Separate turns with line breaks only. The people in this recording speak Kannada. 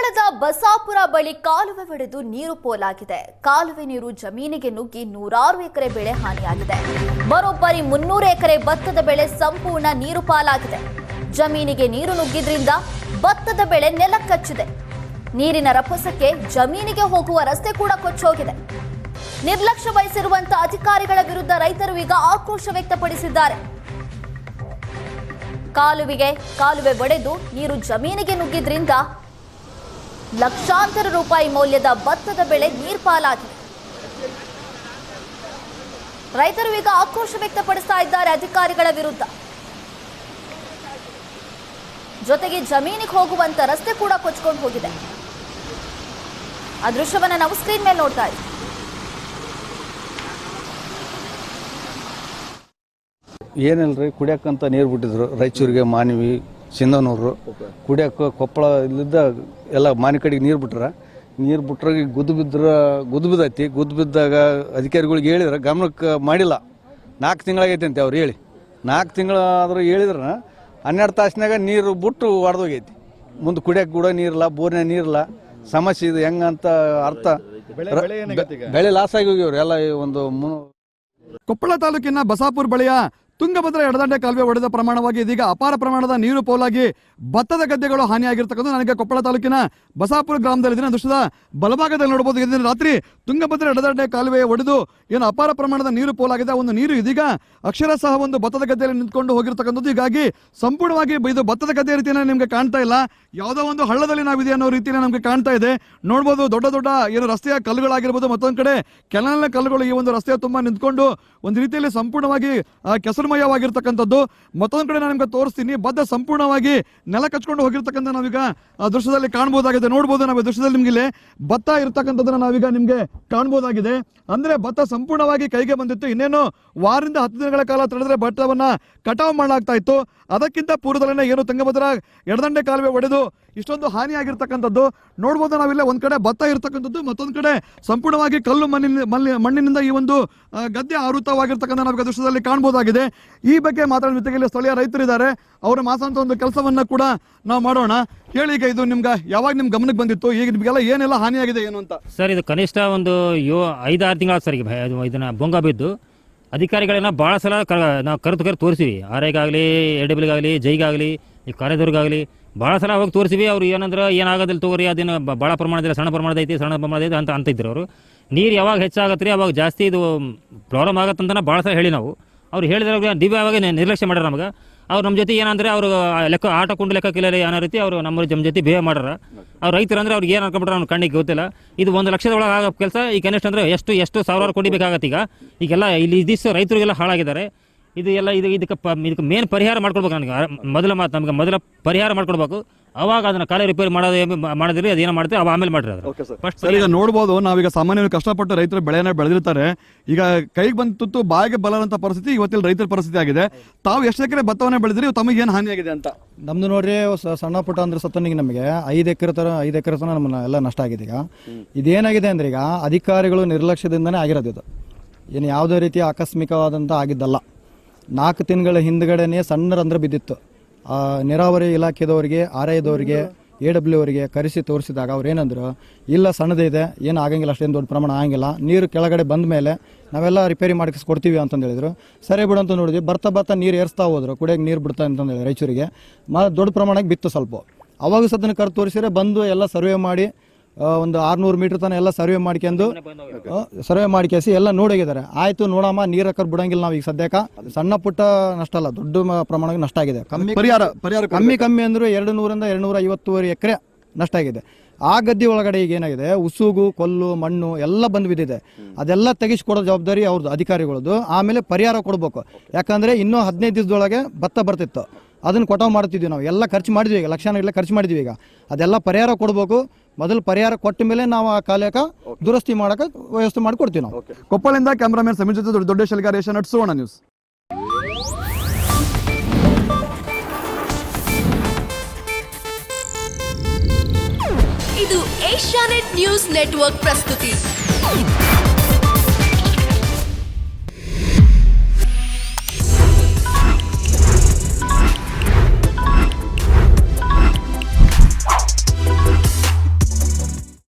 ಕೊಪ್ಪಳದ ಬಸಾಪುರ ಬಳಿ ಕಾಲುವೆ ಒಡೆದು ನೀರು ಪೋಲಾಗಿದೆ. ಕಾಲುವೆ ನೀರು ಜಮೀನಿಗೆ ನುಗ್ಗಿ 100 ಎಕರೆ ಬೆಳೆ ಹಾನಿಯಾಗಿದೆ. ಬರೋಬ್ಬರಿ 300 ಎಕರೆ ಭತ್ತದ ಬೆಳೆ ಸಂಪೂರ್ಣ ನೀರು ಪಾಲಾಗಿದೆ. ಜಮೀನಿಗೆ ನೀರು ನುಗ್ಗಿದ್ರಿಂದ ಭತ್ತದ ಬೆಳೆ ನೆಲಕ್ಕಚ್ಚಿದೆ. ನೀರಿನ ರಭಸಕ್ಕೆ ಜಮೀನಿಗೆ ಹೋಗುವ ರಸ್ತೆ ಕೂಡ ಕೊಚ್ಚೋಗಿದೆ. ನಿರ್ಲಕ್ಷ್ಯ ವಹಿಸಿರುವಂತಹ ಅಧಿಕಾರಿಗಳ ವಿರುದ್ಧ ರೈತರು ಈಗ ಆಕ್ರೋಶ ವ್ಯಕ್ತಪಡಿಸಿದ್ದಾರೆ. ಕಾಲುವೆ ಒಡೆದು ನೀರು ಜಮೀನಿಗೆ ನುಗ್ಗಿದ್ರಿಂದ ಲಕ್ಷಾಂತರ ರೂಪಾಯಿ ಮೌಲ್ಯದ ಭತ್ತದ ಬೆಳೆ ನೀರ್ಪಾಲಾಗಿದೆ. ರೈತರು ಈಗ ಆಕ್ರೋಶ ವ್ಯಕ್ತಪಡಿಸ್ತಾ ಇದ್ದಾರೆ ಅಧಿಕಾರಿಗಳ ವಿರುದ್ಧ. ಜೊತೆಗೆ ಜಮೀನಿಗೆ ಹೋಗುವಂತ ರಸ್ತೆ ಕೂಡ ಕೊಚ್ಕೊಂಡು ಹೋಗಿದೆ. ಆ ದೃಶ್ಯವನ್ನ ನಾವು ಸ್ಕ್ರೀನ್ ಮೇಲೆ ನೋಡ್ತಾ ಇದ್ದೀವಿ.
ಏನಿಲ್ರಿ, ಕುಡಿಯೋಕ್ಕಂತ ನೀರು ಬಿಟ್ಟಿದ್ರು ರಾಯಚೂರಿಗೆ, ಮಾನವಿ, ಸಿಂಧನೂರು ಕುಡಿಯೋಕೆ. ಕೊಪ್ಪಳ ಇಲ್ಲಿದ್ದ ಎಲ್ಲ ಮಾನಿ ಕಡೆಗೆ ನೀರು ಬಿಟ್ರೆ ಗುದ್ದು ಬಿದ್ದೈತಿ. ಗುದ್ದು ಬಿದ್ದಾಗ ಅಧಿಕಾರಿಗಳಿಗೆ ಹೇಳಿದ್ರೆ ಗಮನಕ್ಕೆ ಮಾಡಿಲ್ಲ. 4 ತಿಂಗಳಾಗೈತೆ ಅಂತೆ ಅವ್ರು ಹೇಳಿ. 4 ತಿಂಗಳಾದ್ರೂ ಹೇಳಿದ್ರೆ 12 ತಾಸಿನಾಗ ನೀರು ಬಿಟ್ಟು ಹೊಡೆದೋಗೈತಿ. ಮುಂದೆ ಕುಡಿಯೋಕೆ ಕೂಡ ನೀರಿಲ್ಲ, ಬೋರ್ನ ನೀರಿಲ್ಲ. ಸಮಸ್ಯೆ ಇದು ಹೆಂಗಂತ ಅರ್ಥ. ಬೆಳೆ ಲಾಸ್ ಆಗಿ ಹೋಗ್ಯವ್ರು ಎಲ್ಲ. ಒಂದು
ಕೊಪ್ಪಳ ತಾಲೂಕಿನ ಬಸಾಪುರ ಬಳಿಯ ತುಂಗಭದ್ರಾ ಎಡದಂಡೆ ಕಾಲುವೆ ಒಡೆದ ಪ್ರಮಾಣವಾಗಿ ಇದೀಗ ಅಪಾರ ಪ್ರಮಾಣದ ನೀರು ಪೋಲಾಗಿ ಭತ್ತದ ಗದ್ದೆಗಳು ಹಾನಿಯಾಗಿರ್ತಕ್ಕಂಥ ನನಗೆ ಕೊಪ್ಪಳ ತಾಲೂಕಿನ ಬಸಾಪುರ ಗ್ರಾಮದಲ್ಲಿ ದೃಶ್ಯದ ಬಲಭಾಗದಲ್ಲಿ ನೋಡಬಹುದು. ಇದನ್ನು ರಾತ್ರಿ ತುಂಗಭದ್ರಾ ಎಡದಂಡೆ ಕಾಲುವೆ ಒಡೆದು ಏನು ಅಪಾರ ಪ್ರಮಾಣದ ನೀರು ಪೋಲಾಗಿದೆ. ಒಂದು ನೀರು ಇದೀಗ ಅಕ್ಷರಶಃ ಒಂದು ಭತ್ತದ ಗದ್ದೆಯಲ್ಲಿ ನಿಂತ್ಕೊಂಡು ಹೋಗಿರ್ತಕ್ಕಂಥದ್ದು. ಹೀಗಾಗಿ ಸಂಪೂರ್ಣವಾಗಿ ಇದು ಭತ್ತದ ಗದ್ದೆ ರೀತಿಯಲ್ಲಿ ನಿಮ್ಗೆ ಕಾಣ್ತಾ ಇಲ್ಲ, ಯಾವುದೋ ಒಂದು ಹಳ್ಳದಲ್ಲಿ ನಾವಿದೆ ಅನ್ನೋ ರೀತಿಯಲ್ಲಿ ನಮ್ಗೆ ಕಾಣ್ತಾ ಇದೆ. ನೋಡ್ಬೋದು ದೊಡ್ಡ ದೊಡ್ಡ ಏನು ರಸ್ತೆಯ ಕಲ್ಲುಗಳಾಗಿರ್ಬೋದು, ಮತ್ತೊಂದು ಕಡೆ ಕೆನಾಲ್ನ ಕಲ್ಲುಗಳು ಈ ಒಂದು ರಸ್ತೆಯ ತುಂಬಾ ನಿಂತ್ಕೊಂಡು ಒಂದು ರೀತಿಯಲ್ಲಿ ಸಂಪೂರ್ಣವಾಗಿ ಕೆಸರುಮಯವಾಗಿರ್ತಕ್ಕಂಥದ್ದು. ಮತ್ತೊಂದು ಕಡೆ ನಾನು ನಿಮ್ಗೆ ತೋರಿಸ್ತೀನಿ, ಭತ್ತ ಸಂಪೂರ್ಣವಾಗಿ ನೆಲ ಕಚ್ಕೊಂಡು ಹೋಗಿರ್ತಕ್ಕಂಥ ನಾವೀಗ ಆ ದೃಶ್ಯದಲ್ಲಿ ಕಾಣಬಹುದಾಗಿದೆ. ನೋಡ್ಬೋದು ನಾವು ದೃಶ್ಯದಲ್ಲಿ ನಿಮ್ಗೆ ಇಲ್ಲಿ ಭತ್ತ ಇರ್ತಕ್ಕಂಥದ್ದನ್ನ ನಾವೀಗ ನಿಮ್ಗೆ ಕಾಣಬಹುದಾಗಿದೆ. ಅಂದ್ರೆ ಭತ್ತ ಸಂಪೂರ್ಣವಾಗಿ ಕೈಗೆ ಬಂದಿತ್ತು. ಇನ್ನೇನು 10 ದಿನಗಳ ಕಾಲ ತಡೆದ್ರೆ ಭತ್ತವನ್ನ ಕಟಾವು ಮಾಡಲಾಗ್ತಾ ಇತ್ತು. ಅದಕ್ಕಿಂತ ಪೂರ್ವದಲ್ಲೇ ಏನು ತುಂಗಭದ್ರಾ ಎಡದಂಡೆ ಕಾಲುವೆ ಒಡೆದು ಇಷ್ಟೊಂದು ಹಾನಿಯಾಗಿರ್ತಕ್ಕಂಥದ್ದು ನೋಡ್ಬೋದು ನಾವಿಲ್ಲ. ಒಂದ್ ಕಡೆ ಭತ್ತ ಇರ್ತಕ್ಕಂಥದ್ದು, ಮತ್ತೊಂದು ಕಡೆ ಸಂಪೂರ್ಣವಾಗಿ ಕಲ್ಲು ಮಣ್ಣಿನಿಂದ ಈ ಒಂದು ಗದ್ದೆ ಆವೃತವಾಗಿರ್ತಕ್ಕಂಥ ನಾವೀಗ ದೃಶ್ಯದಲ್ಲಿ ಕಾಣಬಹುದಾಗಿದೆ. ಈ ಬಗ್ಗೆ ಮಾತಾಡೋ ಜೊತೆಗೆ ಸ್ಥಳೀಯ ರೈತರಿದ್ದಾರೆ, ಅವರು ಮಾತಾಡುವಂತ ಒಂದು ಕೆಲಸವನ್ನ ಕೂಡ ನಾವು ಮಾಡೋಣ. ಹೇಳಿ, ಈಗ ಇದು ನಿಮ್ಗೆ ಯಾವಾಗ ನಿಮ್ ಗಮನಕ್ಕೆ ಬಂದಿತ್ತು? ಈಗ ನಿಮ್ಗೆಲ್ಲ ಏನೆಲ್ಲ ಹಾನಿಯಾಗಿದೆ ಏನು ಅಂತ?
ಸರ್, ಇದು ಕನಿಷ್ಠ ಒಂದು 5-6 ತಿಂಗಳ ಸರ್ ಇದನ್ನ ಬೊಂಗ ಬಿದ್ದು ಅಧಿಕಾರಿಗಳನ್ನ ಭಾಳ ಸಲ ನಾವು ಕರೆದು ತೋರಿಸಿವಿ. ಆರ್ಐಗಾಗಲಿ, AWL-ಗಾಗಲಿ, ಜೈಗಾಗಲಿ, ಈ ಕಾರ್ಯದವ್ರಿಗಾಗಲಿ ಭಾಳ ಸಲ ಹೋಗಿ ತೋರಿಸಿವಿ. ಅವ್ರು ಏನಂದ್ರೆ ಏನಾಗೋದಿಲ್ಲ ತಗೋರಿ, ಅದನ್ನು ಭಾಳ ಪ್ರಮಾಣದಲ್ಲಿ ಸಣ್ಣ ಪ್ರಮಾಣದ ಐತಿ ಅಂತ ಇದ್ರು ಅವರು. ನೀರು ಯಾವಾಗ ಹೆಚ್ಚಾಗತ್ತೆ ರೀ ಅವಾಗ ಜಾಸ್ತಿ ಇದು ಪ್ರಾಬ್ಲಮ್ ಆಗತ್ತಂತ ಭಾಳ ಸಲ ಹೇಳಿ ನಾವು. ಅವ್ರು ಹೇಳಿದ್ರೆ ದಿವ್ಯವಾಗಿ ನಿರ್ಲಕ್ಷ್ಯ ಮಾಡ್ಯಾರ ನಮಗೆ. ಅವ್ರು ನಮ್ಮ ಜೊತೆ ಏನಂದ್ರೆ ಅವರು ಆಟ ಕೊಂಡು ಲೆಕ್ಕಕ್ಕಿಲ್ಲ ಅನ್ನೋ ರೀತಿ ಅವರು ನಮ್ಮ ಜೊತೆ ಬಿಹೇವ್ ಮಾಡ್ಯಾರ. ಅವ್ರು ರೈತರು ಅಂದ್ರೆ ಅವ್ರಿಗೆ ಏನು ಅನ್ಕೊಂಡ್ರೆ ಅವ್ನು ಕಣ್ಣಿಗೆ ಗೊತ್ತಿಲ್ಲ. ಇದು 1 ಲಕ್ಷದ ಒಳಗೆ ಆಗೋ ಕೆಲಸ. ಈಗ ಕನಿಷ್ಠ ಅಂದ್ರೆ ಎಷ್ಟು ಸಾವಿರಾರು ಕೋಟಿ ಬೇಕಾಗತ್ತೆ. ಈಗೆಲ್ಲ ಇಲ್ಲಿ ಇದಿಷ್ಟು ರೈತರಿಗೆಲ್ಲ ಹಾಳಾಗಿದ್ದಾರೆ. ಇದು ಎಲ್ಲ ಇದಕ್ಕೆ ಮೇನ್ ಪರಿಹಾರ ಮಾಡ್ಕೊಡ್ಬೇಕು. ನನಗೆ ನಮಗೆ ಮೊದಲ ಪರಿಹಾರ ಮಾಡ್ಕೊಡ್ಬೇಕು. ಅವಾಗ ಅದನ್ನ ಕಾಲೇ ರಿಪೇರಿ ಮಾಡಿದ್ರಿ ಅದೇನೋ ಮಾಡ್ತೀವಿ ಅವ ಆಮೇಲೆ ಮಾಡ್ರಿ.
ಅದು ಈಗ ನೋಡ್ಬೋದು, ನಾವೀಗ ಸಾಮಾನ್ಯವಾಗಿ ಕಷ್ಟಪಟ್ಟು ರೈತರು ಬೆಳೆಯನ್ನ ಬೆಳೆದಿರ್ತಾರೆ. ಈಗ ಕೈಗೆ ಬಂದು ತುತ್ತು ಬಾಯಿಗೆ ಬಲ್ಲಂತ ಪರಿಸ್ಥಿತಿ ಇವತ್ತಿನ ರೈತರ ಪರಿಸ್ಥಿತಿ ಆಗಿದೆ. ತಾವು ಎಷ್ಟು ಎಕರೆ ಭತ್ತವನ್ನ ಬೆಳೆದ್ರಿ, ತಮಗೆ ಏನು ಹಾನಿ ಆಗಿದೆ ಅಂತ?
ನಮ್ದು ನೋಡ್ರಿ ಸಣ್ಣ ಪುಟ್ಟ ಅಂದ್ರೆ ಸತ್ತನಿಗೆ ನಮಗೆ 5 ಎಕರೆ ತನ ನಮ್ಮನ್ನ ಎಲ್ಲ ನಷ್ಟ ಆಗಿದೆ. ಈಗ ಇದೇನಾಗಿದೆ ಅಂದ್ರೆ ಈಗ ಅಧಿಕಾರಿಗಳು ನಿರ್ಲಕ್ಷ್ಯದಿಂದನೇ ಆಗಿರೋದು. ಇದು ಏನು ಯಾವುದೇ ರೀತಿಯ ಆಕಸ್ಮಿಕವಾದಂತ ಆಗಿದ್ದಲ್ಲ. 4 ತಿಂಗಳ ಹಿಂದ್ಗಡೆನೆ ಸಣ್ಣ ರಂಧ್ರ ಬಿದ್ದಿತ್ತು. ನೀರಾವರಿ ಇಲಾಖೆದವರಿಗೆ, RI-ದವರಿಗೆ, AWL-ಅವರಿಗೆ ಕರೆಸಿ ತೋರಿಸಿದಾಗ ಅವ್ರು ಏನಂದ್ರು, ಇಲ್ಲ ಸಣ್ಣದಿದೆ, ಏನು ಆಗಂಗಿಲ್ಲ, ಅಷ್ಟೇನು ದೊಡ್ಡ ಪ್ರಮಾಣ ಆಗಂಗಿಲ್ಲ, ನೀರು ಕೆಳಗಡೆ ಬಂದ ಮೇಲೆ ನಾವೆಲ್ಲ ರಿಪೇರಿ ಮಾಡಿಸ್ಕೊಡ್ತೀವಿ ಅಂತಂದು ಹೇಳಿದ್ರು. ಸರಿ ಬಿಡು ಅಂತ ನೋಡಿದ್ವಿ. ಬರ್ತಾ ನೀರು ಏರಿಸ್ತಾ ಹೋದ್ರು, ಕುಡಿಯೋಕೆ ನೀರು ಬಿಡ್ತಾ ಅಂತಂದು ಹೇಳಿ ರಾಯಚೂರಿಗೆ ದೊಡ್ಡ ಪ್ರಮಾಣಕ್ಕೆ ಬಿತ್ತು. ಸ್ವಲ್ಪ ಅವಾಗ ಸದನ ಕರೆ ತೋರಿಸಿದ್ರೆ ಬಂದು ಎಲ್ಲ ಸರ್ವೆ ಮಾಡಿ ಒಂದು 600 ಮೀಟರ್ ತನಕ ಎಲ್ಲ ಸರ್ವೆ ಮಾಡ್ಕೇಸಿ ಎಲ್ಲ ನೋಡೋಗಿದ್ದಾರೆ. ಆಯ್ತು ನೋಡಮ್ಮ, ನೀರು ಹಾಕರ್ ಬಿಡಂಗಿಲ್ಲ ನಾವು ಈಗ ಸದ್ಯಕ್ಕೆ. ಸಣ್ಣ ಪುಟ್ಟ ನಷ್ಟ ಅಲ್ಲ, ದೊಡ್ಡ ಪ್ರಮಾಣ ನಷ್ಟ ಆಗಿದೆ. ಕಮ್ಮಿ ಅಂದ್ರೆ 200ರಿಂದ 250 ಎಕರೆ ನಷ್ಟ ಆಗಿದೆ. ಆ ಗದ್ದೆ ಒಳಗಡೆ ಈಗ ಏನಾಗಿದೆ, ಉಸುಗು, ಕೊಲ್ಲು, ಮಣ್ಣು ಎಲ್ಲ ಬಂದು ಬಿದ್ದಿದೆ. ಅದೆಲ್ಲ ತೆಗಿಸ್ಕೊಡೋ ಜವಾಬ್ದಾರಿ ಅವ್ರದ್ದು, ಅಧಿಕಾರಿಗಳದ್ದು. ಆಮೇಲೆ ಪರಿಹಾರ ಕೊಡ್ಬೇಕು. ಯಾಕಂದ್ರೆ ಇನ್ನೂ 15 ದಿವಸದೊಳಗೆ ಭತ್ತ ಬರ್ತಿತ್ತು, ಅದನ್ನ ಕೊಟಾವ್ ಮಾಡ್ತಿದ್ವಿ ನಾವು. ಎಲ್ಲ ಖರ್ಚು ಮಾಡಿದ್ವಿ, ಈಗ ಲಕ್ಷಾನುಗಟ್ಟಲೆ ಖರ್ಚು ಮಾಡಿದ್ವಿ. ಈಗ ಅದೆಲ್ಲ ಪರಿಹಾರ ಕೊಡಬೇಕು. ಮೊದಲು ಪರಿಹಾರ ಕೊಟ್ಟ ಮೇಲೆ ನಾವು ಆ ಕಾಲಕ್ಕೆ ದುರಸ್ತಿ ಮಾಡಕ್ಕೆ ವ್ಯವಸ್ಥೆ ಮಾಡಿಕೊಡ್ತೀವಿ ನಾವು.
ಕೊಪ್ಪಳಿಂದ ಕ್ಯಾಮ್ರಾಮನ್ ಸಮೀರ್ ಜೊತೆ ದೊಡ್ಡ ಶೆಲ್ಗಾರ್, ಏಷ್ಯಾನೆಟ್ ಸುವರ್ಣ ನ್ಯೂಸ್.
ಇದು ಏಷ್ಯಾನೆಟ್ ನ್ಯೂಸ್ ನೆಟ್ವರ್ಕ್ ಪ್ರಸ್ತುತಿ.